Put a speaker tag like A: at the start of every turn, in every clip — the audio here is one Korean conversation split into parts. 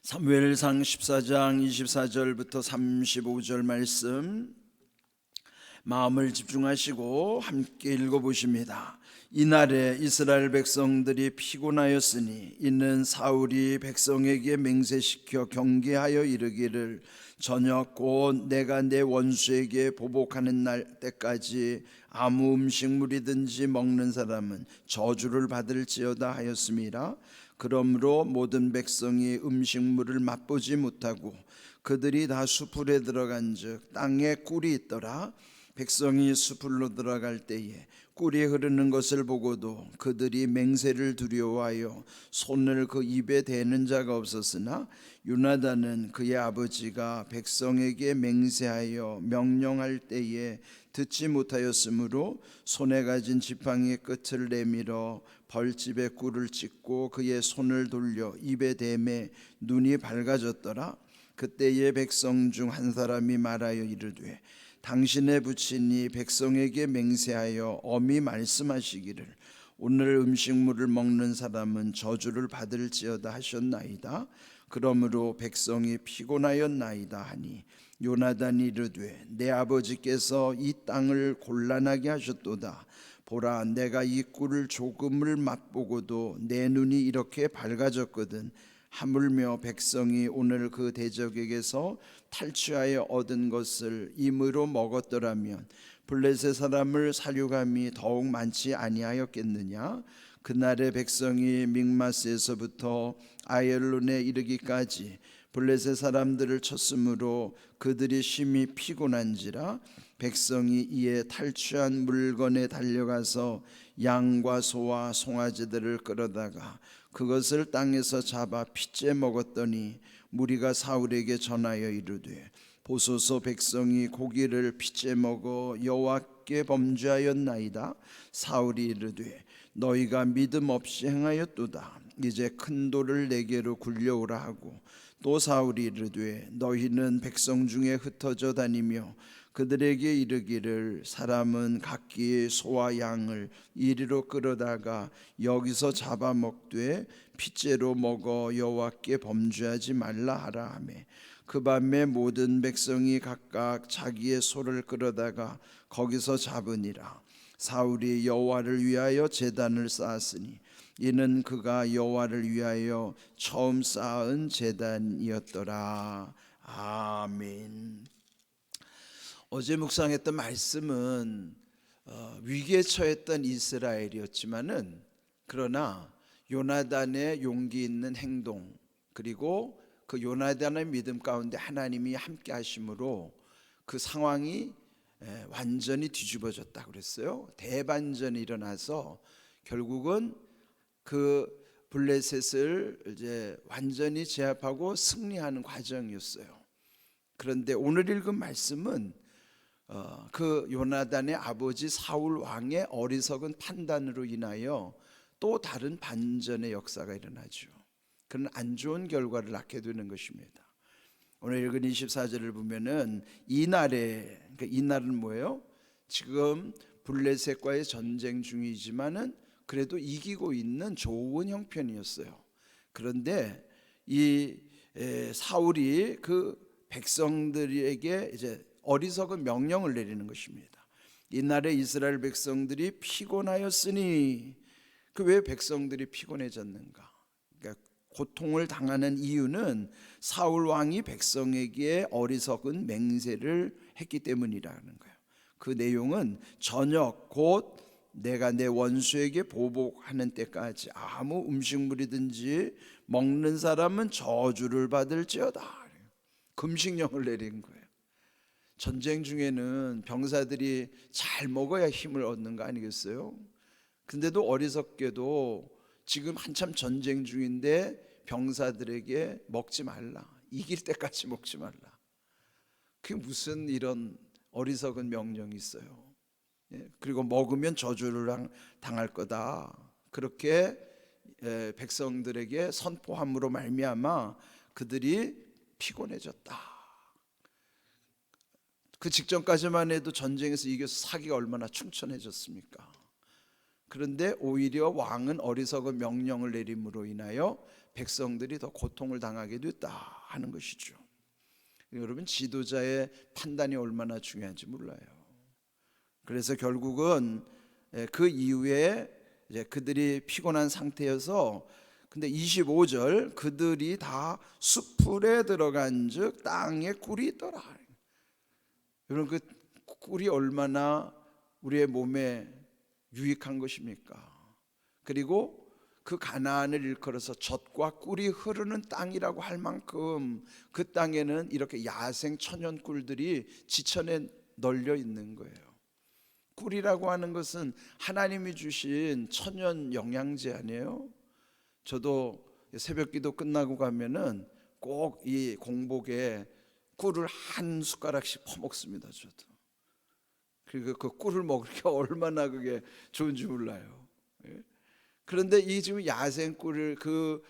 A: 사무엘상 14장 24절부터 35절 말씀 마음을 집중하시고 함께 읽어보십니다. 이날에 이스라엘 백성들이 피곤하였으니 이는 사울이 백성에게 맹세시켜 경계하여 이르기를 저녁 곧 내가 내 원수에게 보복하는 날 때까지 아무 음식물이든지 먹는 사람은 저주를 받을지어다 하였음이라. 그러므로 모든 백성이 음식물을 맛보지 못하고 그들이 다 수풀에 들어간즉 땅에 꿀이 있더라. 백성이 수풀로 들어갈 때에 꿀이 흐르는 것을 보고도 그들이 맹세를 두려워하여 손을 그 입에 대는 자가 없었으나 요나단은 그의 아버지가 백성에게 맹세하여 명령할 때에 듣지 못하였으므로 손에 가진 지팡이의 끝을 내밀어 벌집에 꿀을 찍고 그의 손을 돌려 입에 대매 눈이 밝아졌더라. 그때에 백성 중 한 사람이 말하여 이르되 당신의 부친이 백성에게 맹세하여 엄히 말씀하시기를 오늘 음식물을 먹는 사람은 저주를 받을지어다 하셨나이다. 그러므로 백성이 피곤하였나이다 하니 요나단이 이르되 내 아버지께서 이 땅을 곤란하게 하셨도다. 보라, 내가 이 꿀을 조금을 맛보고도 내 눈이 이렇게 밝아졌거든. 하물며 백성이 오늘 그 대적에게서 탈취하여 얻은 것을 임으로 먹었더라면 블레셋 사람을 살육함이 더욱 많지 아니하였겠느냐. 그날의 백성이 믹마스에서부터 아얄론에 이르기까지 블레셋 사람들을 쳤으므로 그들이 심히 피곤한지라. 백성이 이에 탈취한 물건에 달려가서 양과 소와 송아지들을 끌어다가 그것을 땅에서 잡아 핏째 먹었더니 무리가 사울에게 전하여 이르되 보소서, 백성이 고기를 핏째 먹어 여호와께 범죄하였나이다. 사울이 이르되 너희가 믿음 없이 행하였도다. 이제 큰 돌을 내게로 굴려오라 하고 또 사울이 이르되 너희는 백성 중에 흩어져 다니며 그들에게 이르기를 사람은 각기 소와 양을 이리로 끌어다가 여기서 잡아먹되 핏째로 먹어 여호와께 범죄하지 말라 하라 하매 그 밤에 모든 백성이 각각 자기의 소를 끌어다가 거기서 잡으니라. 사울이 여호와를 위하여 제단을 쌓았으니 이는 그가 여호와를 위하여 처음 쌓은 제단이었더라. 아멘. 어제 묵상했던 말씀은 위기에 처했던 이스라엘이었지만은 그러나 요나단의 용기 있는 행동 그리고 그 요나단의 믿음 가운데 하나님이 함께 하심으로 그 상황이 완전히 뒤집어졌다 그랬어요. 대반전이 일어나서 결국은 그 블레셋을 이제 완전히 제압하고 승리하는 과정이었어요. 그런데 오늘 읽은 말씀은 그 요나단의 아버지 사울 왕의 어리석은 판단으로 인하여 또 다른 반전의 역사가 일어나죠. 그런 안 좋은 결과를 낳게 되는 것입니다. 오늘 읽은 24절을 보면은 이날에, 그러니까 이날은 뭐예요? 지금 블레셋과의 전쟁 중이지만은 그래도 이기고 있는 좋은 형편이었어요. 그런데 이 사울이 그 백성들에게 이제 어리석은 명령을 내리는 것입니다. 이날에 이스라엘 백성들이 피곤하였으니 그 왜 백성들이 피곤해졌는가? 그러니까 고통을 당하는 이유는 사울 왕이 백성에게 어리석은 맹세를 했기 때문이라는 거예요. 그 내용은 저녁 곧 내가 내 원수에게 보복하는 때까지 아무 음식물이든지 먹는 사람은 저주를 받을지어다. 금식령을 내린 거예요. 전쟁 중에는 병사들이 잘 먹어야 힘을 얻는 거 아니겠어요? 근데도 어리석게도 지금 한참 전쟁 중인데 병사들에게 먹지 말라, 이길 때까지 먹지 말라. 그게 무슨 이런 어리석은 명령이 있어요. 그리고 먹으면 저주를 당할 거다. 그렇게 백성들에게 선포함으로 말미암아 그들이 피곤해졌다. 그 직전까지만 해도 전쟁에서 이겨서 사기가 얼마나 충천해졌습니까? 그런데 오히려 왕은 어리석은 명령을 내림으로 인하여 백성들이 더 고통을 당하게 됐다 하는 것이죠. 여러분, 지도자의 판단이 얼마나 중요한지 몰라요. 그래서 결국은 그 이후에 이제 그들이 피곤한 상태여서, 근데 25절 그들이 다 숲풀에 들어간즉 땅에 꿀이 있더라. 여러분, 그 꿀이 얼마나 우리의 몸에 유익한 것입니까? 그리고 그 가나안을 일컬어서 젖과 꿀이 흐르는 땅이라고 할 만큼 그 땅에는 이렇게 야생 천연 꿀들이 지천에 널려 있는 거예요. 꿀이라고 하는 것은 하나님이 주신 천연 영양제 아니에요? 저도 새벽기도 끝나고 가면은 꼭 이 공복에 꿀을 한 숟가락씩 퍼먹습니다. 저도. 그리고 그 꿀을 먹으니까 얼마나 그게 좋은지 몰라요. 그런데 이 지금 야생 꿀을 그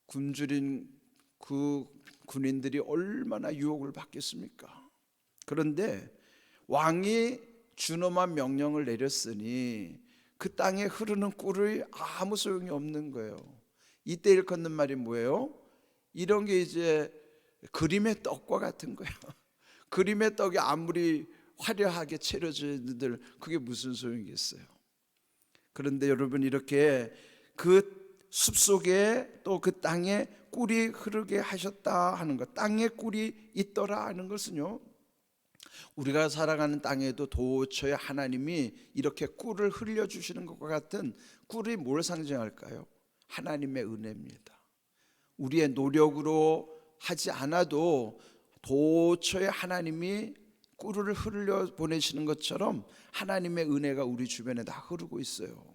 A: 굶주린 그 군인들이 얼마나 유혹을 받겠습니까? 그런데 왕이 준엄한 명령을 내렸으니 그 땅에 흐르는 꿀이 아무 소용이 없는 거예요. 이때 일컫는 말이 뭐예요? 이런 게 이제 그림의 떡과 같은 거예요. 그림의 떡이 아무리 화려하게 차려지는들 그게 무슨 소용이겠어요? 그런데 여러분, 이렇게 그 숲속에 또 그 땅에 꿀이 흐르게 하셨다 하는 것, 땅에 꿀이 있더라 하는 것은요, 우리가 살아가는 땅에도 도처에 하나님이 이렇게 꿀을 흘려주시는 것과 같은, 꿀이 뭘 상징할까요? 하나님의 은혜입니다. 우리의 노력으로 하지 않아도 도처에 하나님이 꿀을 흘려 보내시는 것처럼 하나님의 은혜가 우리 주변에 다 흐르고 있어요.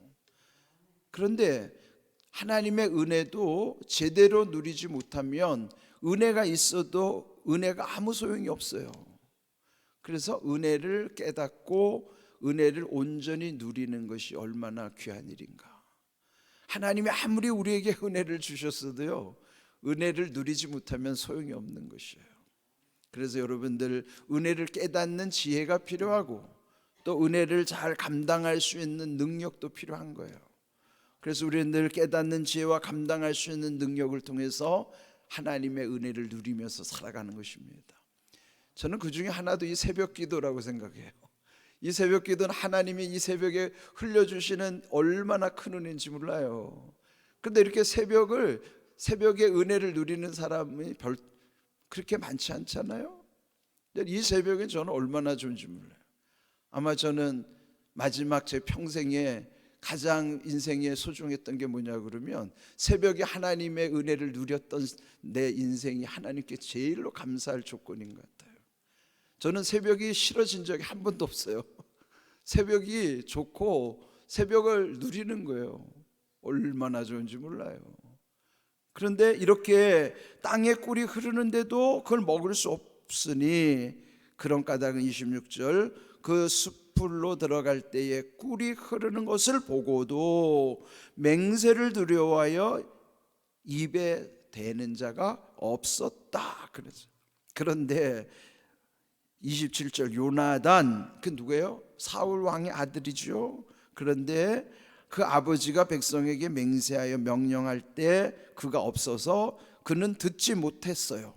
A: 그런데 하나님의 은혜도 제대로 누리지 못하면 은혜가 있어도 은혜가 아무 소용이 없어요. 그래서 은혜를 깨닫고 은혜를 온전히 누리는 것이 얼마나 귀한 일인가. 하나님이 아무리 우리에게 은혜를 주셨어도요, 은혜를 누리지 못하면 소용이 없는 것이에요. 그래서 여러분들, 은혜를 깨닫는 지혜가 필요하고 또 은혜를 잘 감당할 수 있는 능력도 필요한 거예요. 그래서 우리는 늘 깨닫는 지혜와 감당할 수 있는 능력을 통해서 하나님의 은혜를 누리면서 살아가는 것입니다. 저는 그 중에 하나도 이 새벽 기도라고 생각해요. 이 새벽 기도는 하나님이 이 새벽에 흘려주시는 얼마나 큰 은혜인지 몰라요. 그런데 이렇게 새벽에 은혜를 누리는 사람이 그렇게 많지 않잖아요. 이 새벽에 저는 얼마나 좋은지 몰라요. 아마 저는 마지막 제 평생에 가장 인생에 소중했던 게 뭐냐 그러면, 새벽에 하나님의 은혜를 누렸던 내 인생이 하나님께 제일로 감사할 조건인 것 같아요. 저는 새벽이 싫어진 적이 한 번도 없어요. 새벽이 좋고 새벽을 누리는 거예요. 얼마나 좋은지 몰라요. 그런데 이렇게 땅에 꿀이 흐르는데도 그걸 먹을 수 없으니, 그런 까닭은 26절 그 숲풀로 들어갈 때에 꿀이 흐르는 것을 보고도 맹세를 두려워하여 입에 대는 자가 없었다. 그런데 27절 요나단, 그 누구예요? 사울 왕의 아들이죠. 그런데 그 아버지가 백성에게 맹세하여 명령할 때 그가 없어서 그는 듣지 못했어요.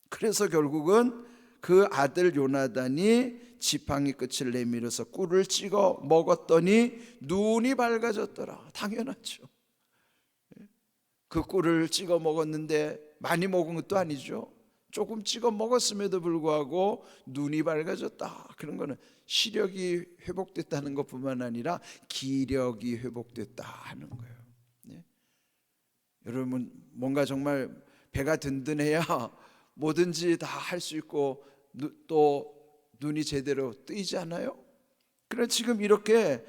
A: 그래서 결국은 그 아들 요나단이 지팡이 끝을 내밀어서 꿀을 찍어 먹었더니 눈이 밝아졌더라. 당연하죠. 그 꿀을 찍어 먹었는데 많이 먹은 것도 아니죠. 조금 찍어 먹었음에도 불구하고 눈이 밝아졌다. 그런 거는 시력이 회복됐다는 것뿐만 아니라 기력이 회복됐다 하는 거예요. 여러분, 뭔가 정말 배가 든든해야 뭐든지 다 할 수 있고 또 눈이 제대로 뜨이지 않아요? 그래, 지금 이렇게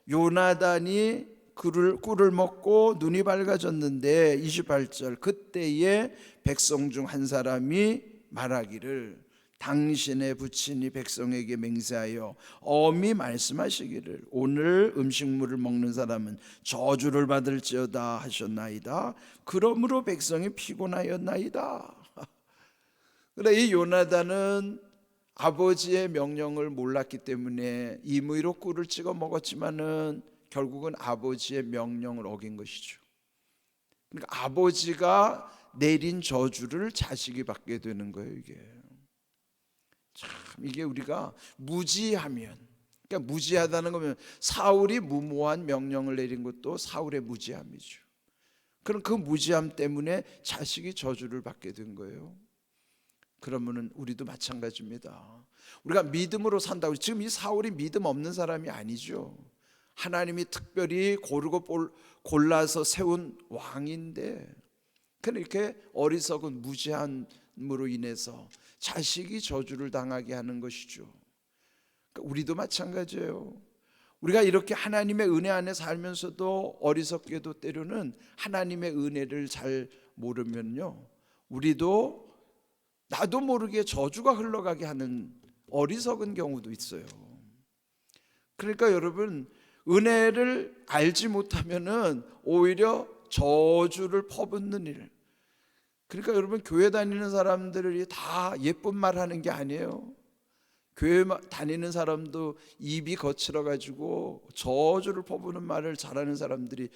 A: 요나단이 꿀을 먹고 눈이 밝아졌는데 28절 그때에 백성 중 한 사람이 말하기를 당신의 부친이 백성에게 맹세하여 엄히 말씀하시기를 오늘 음식물을 먹는 사람은 저주를 받을지어다 하셨나이다. 그러므로 백성이 피곤하였나이다. 그래, 이 요나단은 아버지의 명령을 몰랐기 때문에 임의로 꿀을 찍어 먹었지만은 결국은 아버지의 명령을 어긴 것이죠. 그러니까 아버지가 내린 저주를 자식이 받게 되는 거예요. 이게 우리가 무지하면, 그러니까 무지하다는 거면 사울이 무모한 명령을 내린 것도 사울의 무지함이죠. 그럼 그 무지함 때문에 자식이 저주를 받게 된 거예요. 그러면은 우리도 마찬가지입니다. 우리가 믿음으로 산다고, 지금 이 사울이 믿음 없는 사람이 아니죠. 하나님이 특별히 고르고 골라서 세운 왕인데, 그렇게 어리석은 무지함으로 인해서 자식이 저주를 당하게 하는 것이죠. 그러니까 우리도 마찬가지예요. 우리가 이렇게 하나님의 은혜 안에 살면서도 어리석게도 때로는 하나님의 은혜를 잘 모르면요, 우리도 나도 모르게 저주가 흘러가게 하는 어리석은 경우도 있어요. 그러니까 여러분, 은혜를 알지 못하면은 오히려 저주를 퍼붓는 일. 그러니까 여러분, 교회 다니는 사람들이 다 예쁜 말 하는 게 아니에요. 교회 다니는 사람도 입이 거칠어 가지고 저주를 퍼부는 말을 잘하는 사람들이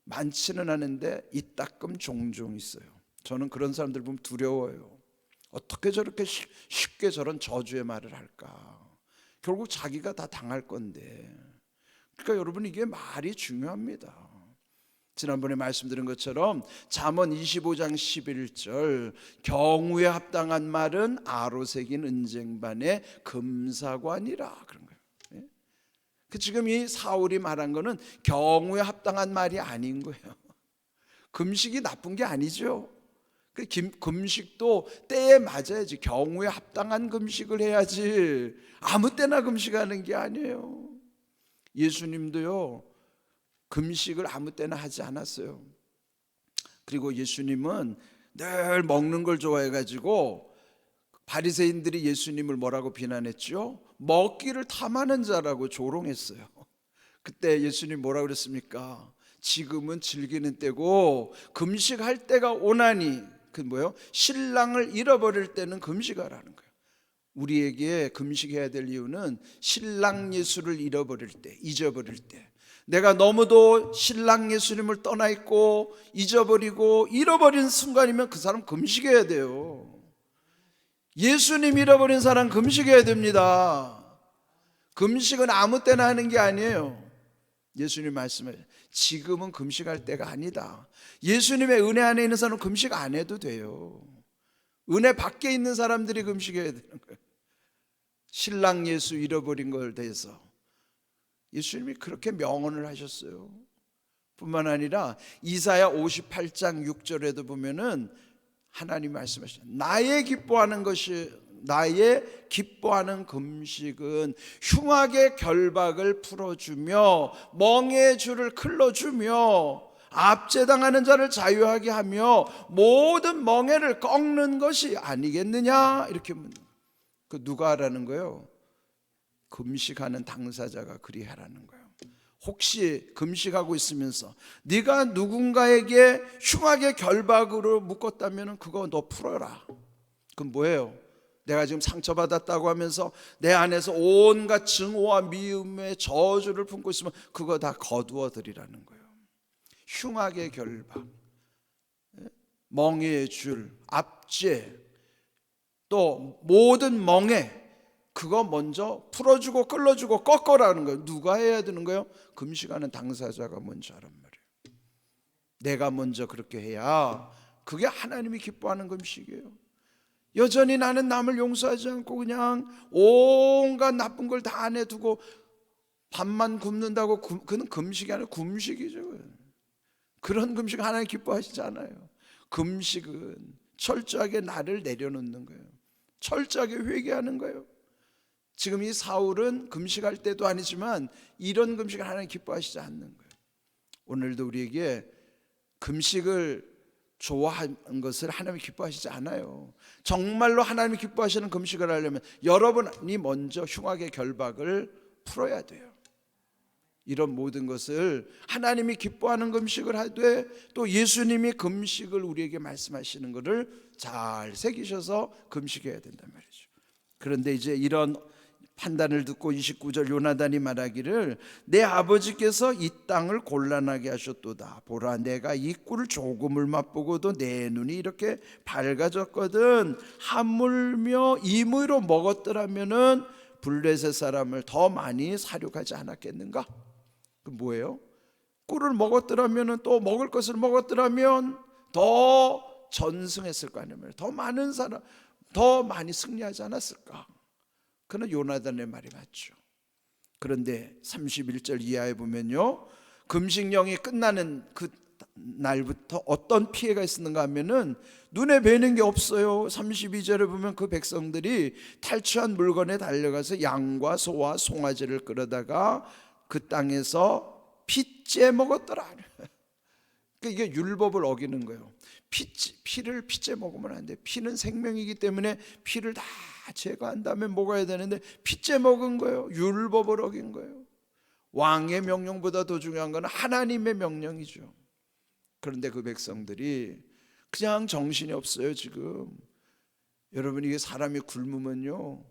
A: 많지는 않은데 이따금 종종 있어요. 저는 그런 사람들 보면 두려워요. 어떻게 저렇게 쉽게 저런 저주의 말을 할까? 결국 자기가 다 당할 건데. 그러니까 여러분, 이게 말이 중요합니다. 지난번에 말씀드린 것처럼 잠언 25장 11절, 경우에 합당한 말은 아로 새긴 은쟁반의 금사관이라, 그런 거예요. 지금 이 사울이 말한 거는 경우에 합당한 말이 아닌 거예요. 금식이 나쁜 게 아니죠. 금식도 때에 맞아야지, 경우에 합당한 금식을 해야지 아무 때나 금식하는 게 아니에요. 예수님도요, 금식을 아무 때나 하지 않았어요. 그리고 예수님은 늘 먹는 걸 좋아해가지고 바리새인들이 예수님을 뭐라고 비난했죠? 먹기를 탐하는 자라고 조롱했어요. 그때 예수님 뭐라고 그랬습니까? 지금은 즐기는 때고 금식할 때가 오나니, 그 뭐예요? 신랑을 잃어버릴 때는 금식하라는 거예요. 우리에게 금식해야 될 이유는 신랑 예수를 잃어버릴 때, 잊어버릴 때, 내가 너무도 신랑 예수님을 떠나 있고 잊어버리고 잃어버린 순간이면 그 사람 금식해야 돼요. 예수님 잃어버린 사람 금식해야 됩니다. 금식은 아무 때나 하는 게 아니에요. 예수님 말씀을, 지금은 금식할 때가 아니다. 예수님의 은혜 안에 있는 사람은 금식 안 해도 돼요. 은혜 밖에 있는 사람들이 금식해야 되는 거예요. 신랑 예수 잃어버린 걸 대해서 예수님이 그렇게 명언을 하셨어요. 뿐만 아니라 이사야 58장 6절에도 보면은 하나님 말씀하시죠. 나의 기뻐하는 금식은 흉악의 결박을 풀어주며 멍의 줄을 클러주며 압제당하는 자를 자유하게 하며 모든 멍에를 꺾는 것이 아니겠느냐, 이렇게 묻는. 그 누가 하라는 거예요? 금식하는 당사자가 그리하라는 거예요. 혹시 금식하고 있으면서 네가 누군가에게 흉하게 결박으로 묶었다면 그거 너 풀어라. 그건 뭐예요? 내가 지금 상처받았다고 하면서 내 안에서 온갖 증오와 미움의 저주를 품고 있으면 그거 다 거두어 드리라는 거예요. 흉하게 결박, 멍에의 줄, 압제, 또 모든 멍에, 그거 먼저 풀어주고 끌어주고 꺾어라는 거예요. 누가 해야 되는 거예요? 금식하는 당사자가 먼저 하란 말이에요. 내가 먼저 그렇게 해야 그게 하나님이 기뻐하는 금식이에요. 여전히 나는 남을 용서하지 않고 그냥 온갖 나쁜 걸 다 안에 두고 밥만 굶는다고, 그는 금식이 아니라 굶식이죠. 그런 금식 하나님 기뻐하시지 않아요. 금식은 철저하게 나를 내려놓는 거예요. 철저하게 회개하는 거예요. 지금 이 사울은 금식할 때도 아니지만 이런 금식을 하나님 기뻐하시지 않는 거예요. 오늘도 우리에게 금식을 좋아하는 것을 하나님이 기뻐하시지 않아요. 정말로 하나님이 기뻐하시는 금식을 하려면 여러분이 먼저 흉악의 결박을 풀어야 돼요. 이런 모든 것을 하나님이 기뻐하는 금식을 하되 또 예수님이 금식을 우리에게 말씀하시는 것을 잘 새기셔서 금식해야 된단 말이죠. 그런데 이제 이런 판단을 듣고 29절 요나단이 말하기를 내 아버지께서 이 땅을 곤란하게 하셨도다. 보라, 내가 이 꿀을 조금을 맛보고도 내 눈이 이렇게 밝아졌거든. 하물며 임의로 먹었더라면은 블레셋 사람을 더 많이 사륙하지 않았겠는가? 그 뭐예요? 꿀을 먹었더라면은, 또 먹을 것을 먹었더라면 더 전승했을 거 아니에요. 더 많은 사람, 더 많이 승리하지 않았을까? 그는 요나단의 말이 맞죠. 그런데 31절 이하에 보면요, 금식령이 끝나는 그 날부터 어떤 피해가 있었는가 하면은 눈에 뵈는 게 없어요. 32절에 보면 그 백성들이 탈취한 물건에 달려가서 양과 소와 송아지를 끌어다가 그 땅에서 핏째 먹었더라. 그러니까 이게 율법을 어기는 거예요. 피를 핏째 먹으면 안 돼. 피는 생명이기 때문에 피를 다 제거한 다음에 먹어야 되는데 핏째 먹은 거예요. 율법을 어긴 거예요. 왕의 명령보다 더 중요한 건 하나님의 명령이죠. 그런데 그 백성들이 그냥 정신이 없어요. 지금 여러분, 이게 사람이 굶으면요,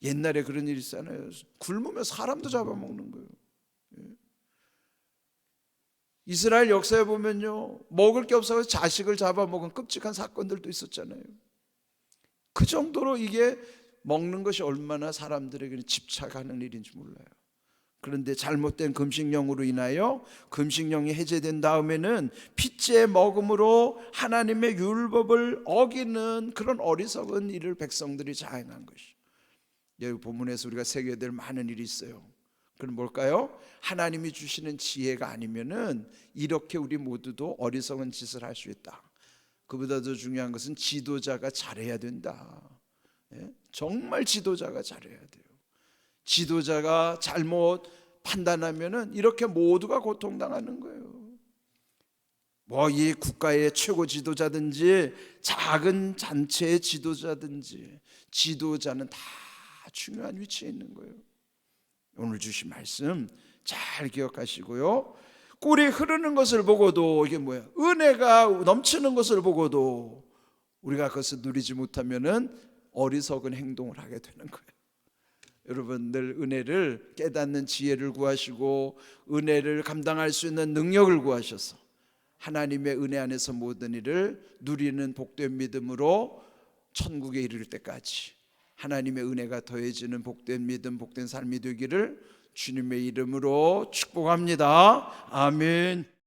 A: 옛날에 그런 일이 있잖아요. 굶으면 사람도 잡아먹는 거예요. 이스라엘 역사에 보면요, 먹을 게 없어서 자식을 잡아먹은 끔찍한 사건들도 있었잖아요. 그 정도로 이게 먹는 것이 얼마나 사람들에게는 집착하는 일인지 몰라요. 그런데 잘못된 금식령으로 인하여 금식령이 해제된 다음에는 핏째 먹음으로 하나님의 율법을 어기는 그런 어리석은 일을 백성들이 자행한 것이죠. 여기 본문에서 우리가 새겨야 될 많은 일이 있어요. 그럼 뭘까요? 하나님이 주시는 지혜가 아니면은 이렇게 우리 모두도 어리석은 짓을 할 수 있다. 그보다 더 중요한 것은 지도자가 잘해야 된다. 정말 지도자가 잘해야 돼요. 지도자가 잘못 판단하면은 이렇게 모두가 고통당하는 거예요. 뭐 이 국가의 최고 지도자든지 작은 단체의 지도자든지 지도자는 다 중요한 위치에 있는 거예요. 오늘 주신 말씀 잘 기억하시고요. 꿀이 흐르는 것을 보고도, 이게 뭐야? 은혜가 넘치는 것을 보고도 우리가 그것을 누리지 못하면은 어리석은 행동을 하게 되는 거예요. 여러분, 늘 은혜를 깨닫는 지혜를 구하시고 은혜를 감당할 수 있는 능력을 구하셔서 하나님의 은혜 안에서 모든 일을 누리는 복된 믿음으로 천국에 이를 때까지 하나님의 은혜가 더해지는 복된 믿음, 복된 삶이 되기를 주님의 이름으로 축복합니다. 아멘.